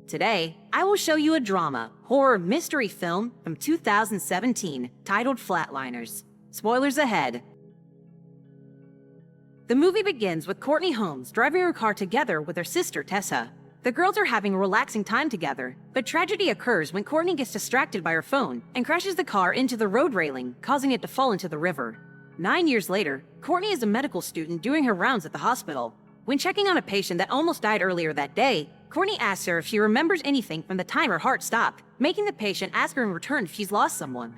Today, I will show you a drama, horror mystery film from 2017 titled Flatliners. Spoilers ahead. The movie begins with Courtney Holmes driving her car together with her sister Tessa. The girls are having a relaxing time together, but tragedy occurs when Courtney gets distracted by her phone and crashes the car into the road railing, causing it to fall into the river. 9 years later, Courtney is a medical student doing her rounds at the hospital. When checking on a patient that almost died earlier that day, Courtney asks her if she remembers anything from the time her heart stopped, making the patient ask her in return if she's lost someone.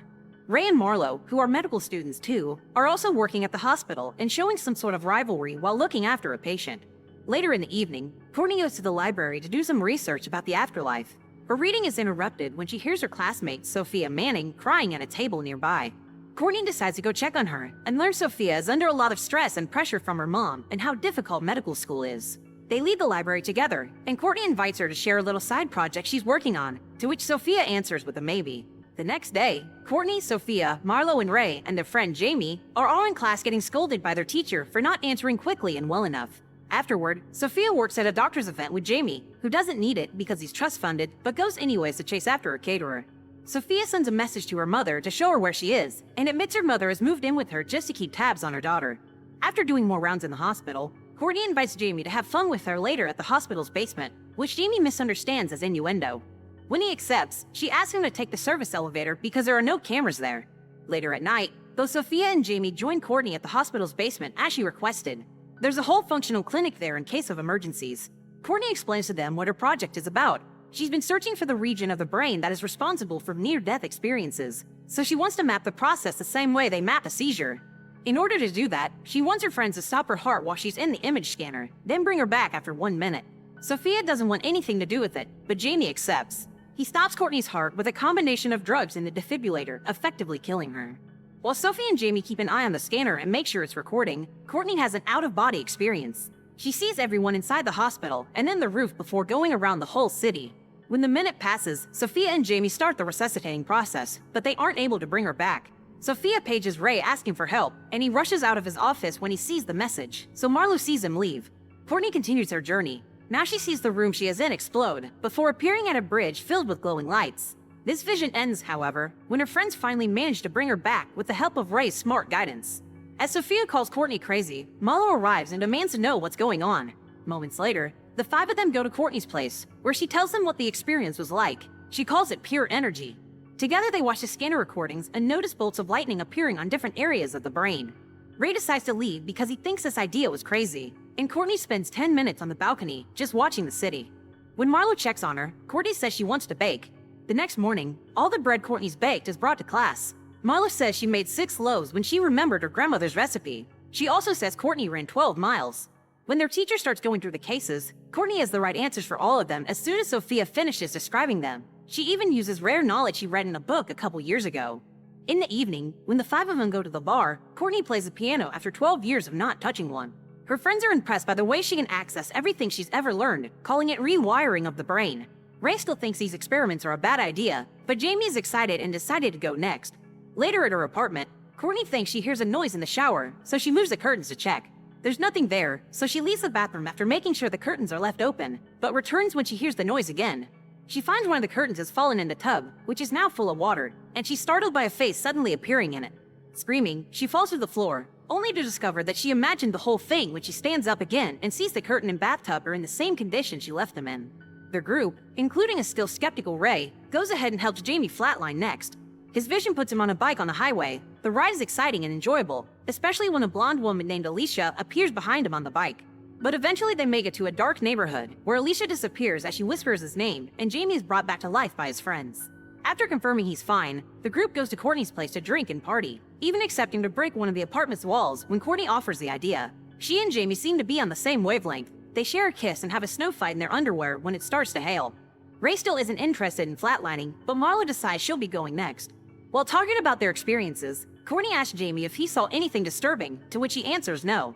Ray and Marlo, who are medical students too, are also working at the hospital and showing some sort of rivalry while looking after a patient. Later in the evening, Courtney goes to the library to do some research about the afterlife. Her reading is interrupted when she hears her classmate, Sophia Manning, crying at a table nearby. Courtney decides to go check on her and learns Sophia is under a lot of stress and pressure from her mom and how difficult medical school is. They leave the library together, and Courtney invites her to share a little side project she's working on, to which Sophia answers with a maybe. The next day, Courtney, Sophia, Marlo, and Ray, and their friend Jamie are all in class getting scolded by their teacher for not answering quickly and well enough. Afterward, Sophia works at a doctor's event with Jamie, who doesn't need it because he's trust-funded, but goes anyways to chase after a caterer. Sophia sends a message to her mother to show her where she is, and admits her mother has moved in with her just to keep tabs on her daughter. After doing more rounds in the hospital, Courtney invites Jamie to have fun with her later at the hospital's basement, which Jamie misunderstands as innuendo. When he accepts, she asks him to take the service elevator because there are no cameras there. Later at night, though Sophia and Jamie join Courtney at the hospital's basement as she requested. There's a whole functional clinic there in case of emergencies. Courtney explains to them what her project is about. She's been searching for the region of the brain that is responsible for near-death experiences, so she wants to map the process the same way they map a seizure. In order to do that, she wants her friends to stop her heart while she's in the image scanner, then bring her back after 1 minute. Sophia doesn't want anything to do with it, but Jamie accepts. He stops Courtney's heart with a combination of drugs in the defibrillator, effectively killing her. While Sophie and Jamie keep an eye on the scanner and make sure it's recording, Courtney has an out-of-body experience. She sees everyone inside the hospital and then the roof before going around the whole city. When the minute passes, Sophia and Jamie start the resuscitating process, but they aren't able to bring her back. Sophia pages Ray asking for help, and he rushes out of his office when he sees the message, so Marlo sees him leave. Courtney continues her journey. Now she sees the room she is in explode, before appearing at a bridge filled with glowing lights. This vision ends, however, when her friends finally manage to bring her back with the help of Ray's smart guidance. As Sophia calls Courtney crazy, Marlo arrives and demands to know what's going on. Moments later, the five of them go to Courtney's place, where she tells them what the experience was like. She calls it pure energy. Together they watch the scanner recordings and notice bolts of lightning appearing on different areas of the brain. Ray decides to leave because he thinks this idea was crazy, and Courtney spends 10 minutes on the balcony just watching the city. When Marlo checks on her, Courtney says she wants to bake. The next morning, all the bread Courtney's baked is brought to class. Marlo says she made 6 loaves when she remembered her grandmother's recipe. She also says Courtney ran 12 miles. When their teacher starts going through the cases, Courtney has the right answers for all of them as soon as Sophia finishes describing them. She even uses rare knowledge she read in a book a couple years ago. In the evening, when the 5 of them go to the bar, Courtney plays the piano after 12 years of not touching one. Her friends are impressed by the way she can access everything she's ever learned, calling it rewiring of the brain. Ray still thinks these experiments are a bad idea, but Jamie is excited and decided to go next. Later at her apartment, Courtney thinks she hears a noise in the shower, so she moves the curtains to check. There's nothing there, so she leaves the bathroom after making sure the curtains are left open, but returns when she hears the noise again. She finds one of the curtains has fallen in the tub, which is now full of water, and she's startled by a face suddenly appearing in it. Screaming, she falls to the floor, only to discover that she imagined the whole thing when she stands up again and sees the curtain and bathtub are in the same condition she left them in. Their group, including a still skeptical Ray, goes ahead and helps Jamie flatline next. His vision puts him on a bike on the highway. The ride is exciting and enjoyable, especially when a blonde woman named Alicia appears behind him on the bike. But eventually they make it to a dark neighborhood, where Alicia disappears as she whispers his name, and Jamie is brought back to life by his friends. After confirming he's fine, the group goes to Courtney's place to drink and party, even accepting to break one of the apartment's walls when Courtney offers the idea. She and Jamie seem to be on the same wavelength. They share a kiss and have a snow fight in their underwear when it starts to hail. Ray still isn't interested in flatlining, but Marlo decides she'll be going next. While talking about their experiences, Courtney asks Jamie if he saw anything disturbing, to which he answers no.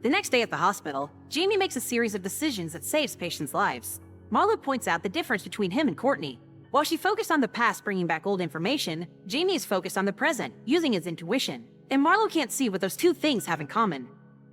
The next day at the hospital, Jamie makes a series of decisions that saves patients' lives. Marlo points out the difference between him and Courtney. While she focused on the past bringing back old information, Jamie is focused on the present, using his intuition. And Marlo can't see what those two things have in common.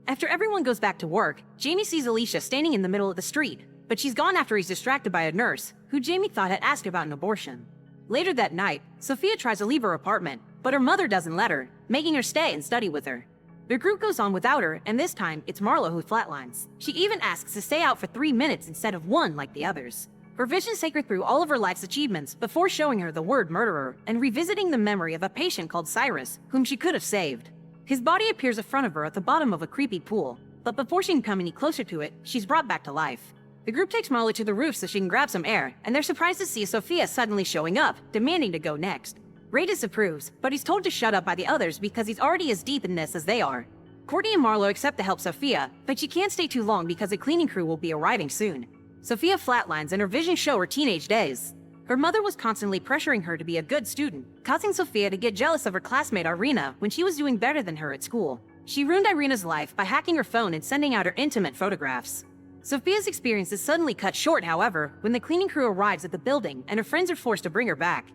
After everyone goes back to work, Jamie sees Alicia standing in the middle of the street. but she's gone after he's distracted by a nurse, who Jamie thought had asked about an abortion. Later that night, Sophia tries to leave her apartment, but her mother doesn't let her, making her stay and study with her. The group goes on without her, and this time, it's Marlo who flatlines. She even asks to stay out for 3 minutes instead of 1 like the others. Her visions take her through all of her life's achievements before showing her the word murderer and revisiting the memory of a patient called Cyrus, whom she could have saved. His body appears in front of her at the bottom of a creepy pool, but before she can come any closer to it, she's brought back to life. The group takes Marlo to the roof so she can grab some air, and they're surprised to see Sophia suddenly showing up, demanding to go next. Ray disapproves, but he's told to shut up by the others because he's already as deep in this as they are. Courtney and Marlo accept to help Sophia, but she can't stay too long because a cleaning crew will be arriving soon. Sophia flatlines and her visions show her teenage days. Her mother was constantly pressuring her to be a good student, causing Sophia to get jealous of her classmate Irina when she was doing better than her at school. She ruined Irina's life by hacking her phone and sending out her intimate photographs. Sophia's experience is suddenly cut short, however, when the cleaning crew arrives at the building and her friends are forced to bring her back.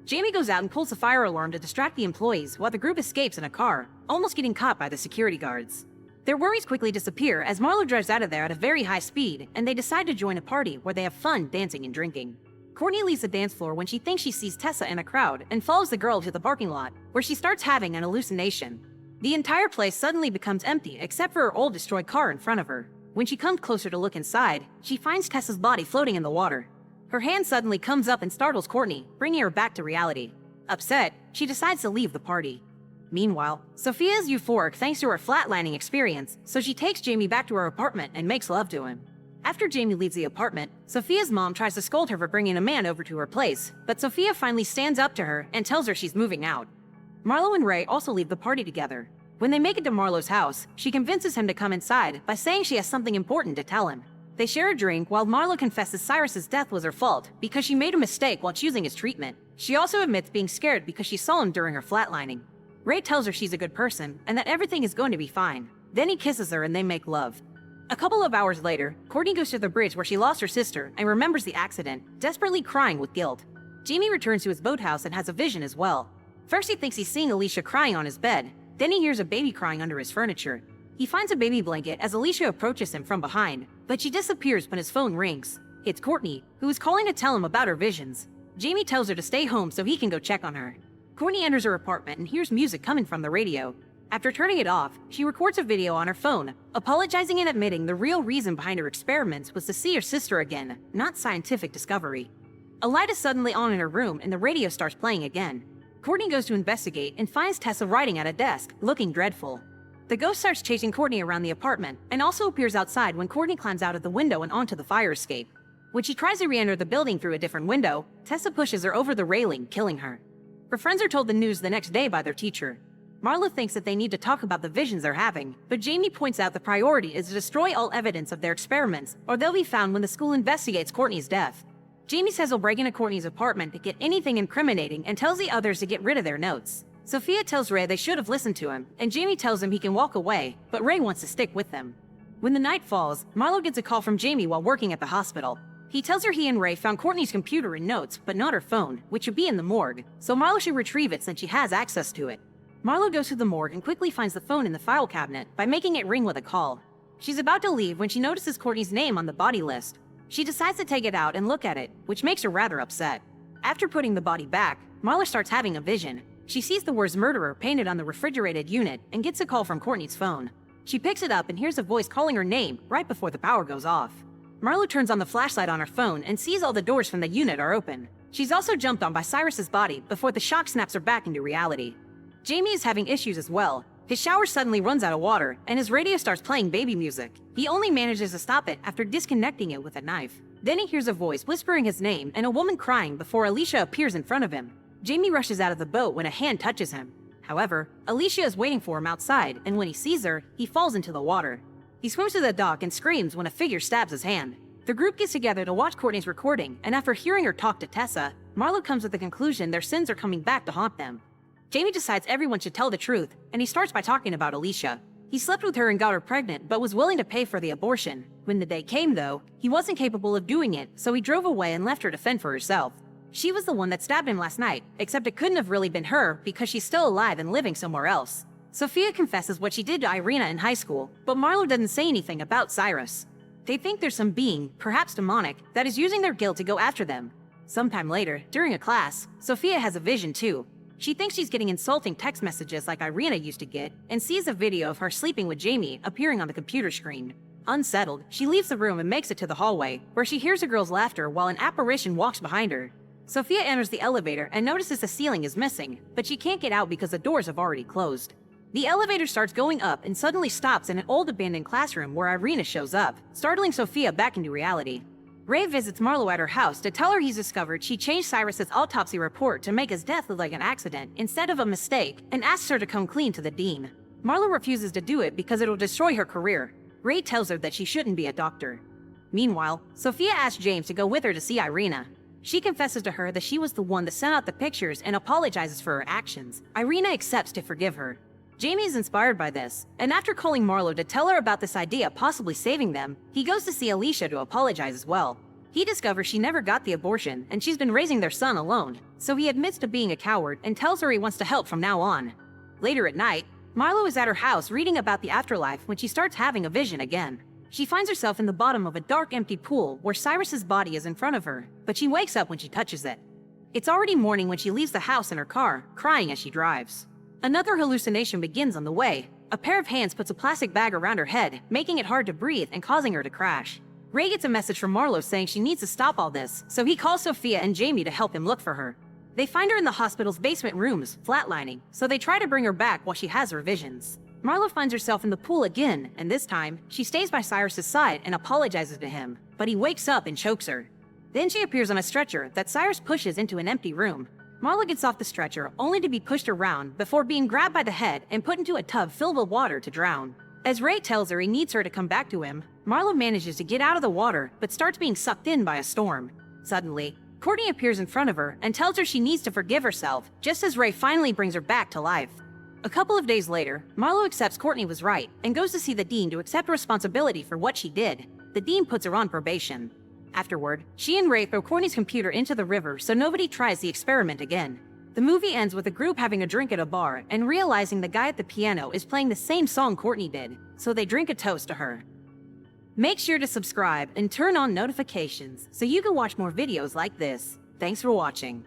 Jamie goes out and pulls the fire alarm to distract the employees while the group escapes in a car, almost getting caught by the security guards. Their worries quickly disappear as Marlo drives out of there at a very high speed, and they decide to join a party where they have fun dancing and drinking. Courtney leaves the dance floor when she thinks she sees Tessa in a crowd and follows the girl to the parking lot, where she starts having an hallucination. The entire place suddenly becomes empty except for her old destroyed car in front of her. When she comes closer to look inside, she finds Tessa's body floating in the water. Her hand suddenly comes up and startles Courtney, bringing her back to reality. Upset, she decides to leave the party. Meanwhile, Sophia is euphoric thanks to her flatlining experience, so she takes Jamie back to her apartment and makes love to him. After Jamie leaves the apartment, Sophia's mom tries to scold her for bringing a man over to her place, but Sophia finally stands up to her and tells her she's moving out. Marlo and Ray also leave the party together. When they make it to Marlo's house, she convinces him to come inside by saying she has something important to tell him. They share a drink while Marlo confesses Cyrus's death was her fault because she made a mistake while choosing his treatment. She also admits being scared because she saw him during her flatlining. Ray tells her she's a good person and that everything is going to be fine. Then he kisses her and they make love. A couple of hours later, Courtney goes to the bridge where she lost her sister and remembers the accident, desperately crying with guilt. Jamie returns to his boathouse and has a vision as well. First he thinks he's seeing Alicia crying on his bed, then he hears a baby crying under his furniture. He finds a baby blanket as Alicia approaches him from behind, but she disappears when his phone rings. It's Courtney, who is calling to tell him about her visions. Jamie tells her to stay home so he can go check on her. Courtney enters her apartment and hears music coming from the radio. After turning it off, she records a video on her phone, apologizing and admitting the real reason behind her experiments was to see her sister again, not scientific discovery. A light is suddenly on in her room and the radio starts playing again. Courtney goes to investigate and finds Tessa writing at a desk, looking dreadful. The ghost starts chasing Courtney around the apartment and also appears outside when Courtney climbs out of the window and onto the fire escape. When she tries to re-enter the building through a different window, Tessa pushes her over the railing, killing her. Her friends are told the news the next day by their teacher. Marlo thinks that they need to talk about the visions they're having, but Jamie points out the priority is to destroy all evidence of their experiments, or they'll be found when the school investigates Courtney's death. Jamie says he'll break into Courtney's apartment to get anything incriminating and tells the others to get rid of their notes. Sophia tells Ray they should have listened to him, and Jamie tells him he can walk away, but Ray wants to stick with them. When the night falls, Marlo gets a call from Jamie while working at the hospital. He tells her he and Ray found Courtney's computer and notes, but not her phone, which would be in the morgue, so Marlo should retrieve it since she has access to it. Marlo goes to the morgue and quickly finds the phone in the file cabinet by making it ring with a call. She's about to leave when she notices Courtney's name on the body list. She decides to take it out and look at it, which makes her rather upset. After putting the body back, Marlo starts having a vision. She sees the words murderer painted on the refrigerated unit and gets a call from Courtney's phone. She picks it up and hears a voice calling her name right before the power goes off. Marlo turns on the flashlight on her phone and sees all the doors from the unit are open. She's also jumped on by Cyrus's body before the shock snaps her back into reality. Jamie is having issues as well. His shower suddenly runs out of water, and his radio starts playing baby music. He only manages to stop it after disconnecting it with a knife. Then he hears a voice whispering his name and a woman crying before Alicia appears in front of him. Jamie rushes out of the boat when a hand touches him. However, Alicia is waiting for him outside, and when he sees her, he falls into the water. He swims to the dock and screams when a figure stabs his hand. The group gets together to watch Courtney's recording, and after hearing her talk to Tessa, Marlo comes to the conclusion their sins are coming back to haunt them. Jamie decides everyone should tell the truth, and he starts by talking about Alicia. He slept with her and got her pregnant, but was willing to pay for the abortion. When the day came, though, he wasn't capable of doing it, so he drove away and left her to fend for herself. She was the one that stabbed him last night, except it couldn't have really been her because she's still alive and living somewhere else. Sophia confesses what she did to Irina in high school, but Marlo doesn't say anything about Cyrus. They think there's some being, perhaps demonic, that is using their guilt to go after them. Sometime later, during a class, Sophia has a vision too. She thinks she's getting insulting text messages like Irina used to get, and sees a video of her sleeping with Jamie appearing on the computer screen. Unsettled, she leaves the room and makes it to the hallway, where she hears a girl's laughter while an apparition walks behind her. Sophia enters the elevator and notices the ceiling is missing, but she can't get out because the doors have already closed. The elevator starts going up and suddenly stops in an old abandoned classroom where Irina shows up, startling Sophia back into reality. Ray visits Marlo at her house to tell her he's discovered she changed Cyrus's autopsy report to make his death look like an accident instead of a mistake, and asks her to come clean to the dean. Marlo refuses to do it because it'll destroy her career. Ray tells her that she shouldn't be a doctor. Meanwhile, Sophia asks James to go with her to see Irina. She confesses to her that she was the one that sent out the pictures and apologizes for her actions. Irina accepts to forgive her. Jamie is inspired by this, and after calling Marlo to tell her about this idea possibly saving them, he goes to see Alicia to apologize as well. He discovers she never got the abortion and she's been raising their son alone, so he admits to being a coward and tells her he wants to help from now on. Later at night, Marlo is at her house reading about the afterlife when she starts having a vision again. She finds herself in the bottom of a dark, empty pool where Cyrus's body is in front of her, but she wakes up when she touches it. It's already morning when she leaves the house in her car, crying as she drives. Another hallucination begins on the way. A pair of hands puts a plastic bag around her head, making it hard to breathe and causing her to crash. Ray gets a message from Marlo saying she needs to stop all this, so he calls Sophia and Jamie to help him look for her. They find her in the hospital's basement rooms, flatlining, so they try to bring her back while she has her visions. Marlo finds herself in the pool again, and this time, she stays by Cyrus's side and apologizes to him, but he wakes up and chokes her. Then she appears on a stretcher that Cyrus pushes into an empty room. Marlo gets off the stretcher only to be pushed around before being grabbed by the head and put into a tub filled with water to drown. As Ray tells her he needs her to come back to him, Marlo manages to get out of the water but starts being sucked in by a storm. Suddenly, Courtney appears in front of her and tells her she needs to forgive herself, just as Ray finally brings her back to life. A couple of days later, Marlo accepts Courtney was right and goes to see the dean to accept responsibility for what she did. The dean puts her on probation. Afterward, she and Ray throw Courtney's computer into the river so nobody tries the experiment again. The movie ends with the group having a drink at a bar and realizing the guy at the piano is playing the same song Courtney did, so they drink a toast to her. Make sure to subscribe and turn on notifications so you can watch more videos like this. Thanks for watching.